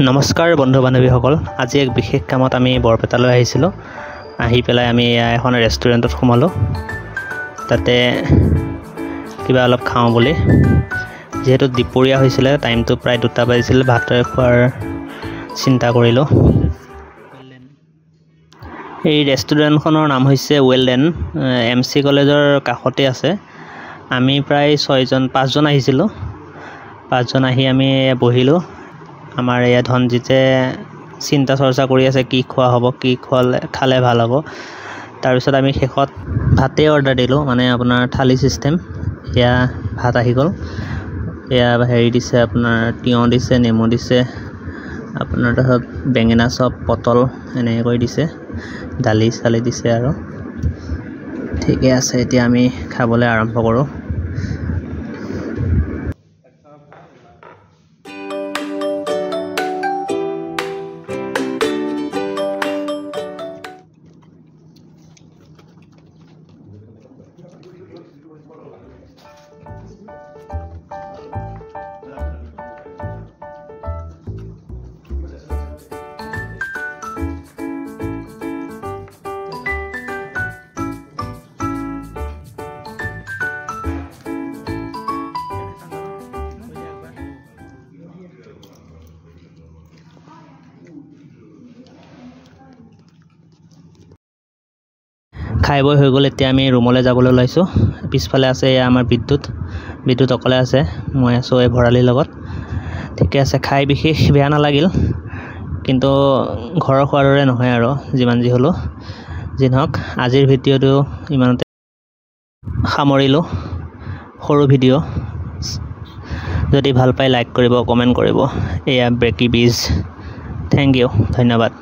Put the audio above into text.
নমস্কাৰ বন্ধু বান্ধৱীসকল, আজি এক বিশেষ কামত আমি বৰপেটালৈ আহিছিলোঁ। আহি পেলাই আমি এখন ৰেষ্টুৰেণ্টত সোমালোঁ। তাতে কিবা অলপ খাওঁ বুলি, যিহেতু দুপৰীয়া হৈছিলে, টাইমটো প্ৰায় 2টা বাজিছিল, ভাত খোৱাৰ চিন্তা কৰিলোঁ। এই ৰেষ্টুৰেণ্টখনৰ নাম হৈছে ৱেলডেন, MC কলেজৰ কাষতে আছে। আমি প্ৰায় 5জন আহিছিলোঁ। 5জন আহি আমি বহিলোঁ। আমাৰ এয়া ধনজিতে চিন্তা চৰ্চা কৰি আছে, কি খোৱা হ'ব, কি খালে ভাল হ'ব। তাৰপিছত আমি শেষত ভাতেই অৰ্ডাৰ দিলোঁ, মানে আপোনাৰ থালি ছিষ্টেম। এয়া ভাত আহি গ'ল। এয়া হেৰি দিছে, আপোনাৰ তিয়ঁহ দিছে, নেমু দিছে, আপোনাৰ তাৰপিছত বেঙেনা চপ, পটল এনেকৈ কৰি দিছে, দালি চালি দিছে আৰু ঠিকে আছে। এতিয়া আমি খাবলৈ আৰম্ভ কৰোঁ। খাই বৈ হৈ গ'ল। এতিয়া আমি ৰুমলৈ যাবলৈ ওলাইছোঁ। পিছফালে আছে এয়া আমাৰ বিদ্যুৎ অকলে আছে, মই আছোঁ এই ভৰালিৰ লগত। ঠিকে আছে, খাই বিশেষ বেয়া নালাগিল, কিন্তু ঘৰৰ খোৱাৰ দৰে নহয় আৰু যিমান যি হ'লেও। যি নহওক, আজিৰ ভিডিঅ'টো ইমানতে সামৰিলোঁ। সৰু ভিডিঅ', যদি ভাল পায় লাইক কৰিব, কমেণ্ট কৰিব। এয়া ব্ৰেকি বিজ। থেংক ইউ, ধন্যবাদ।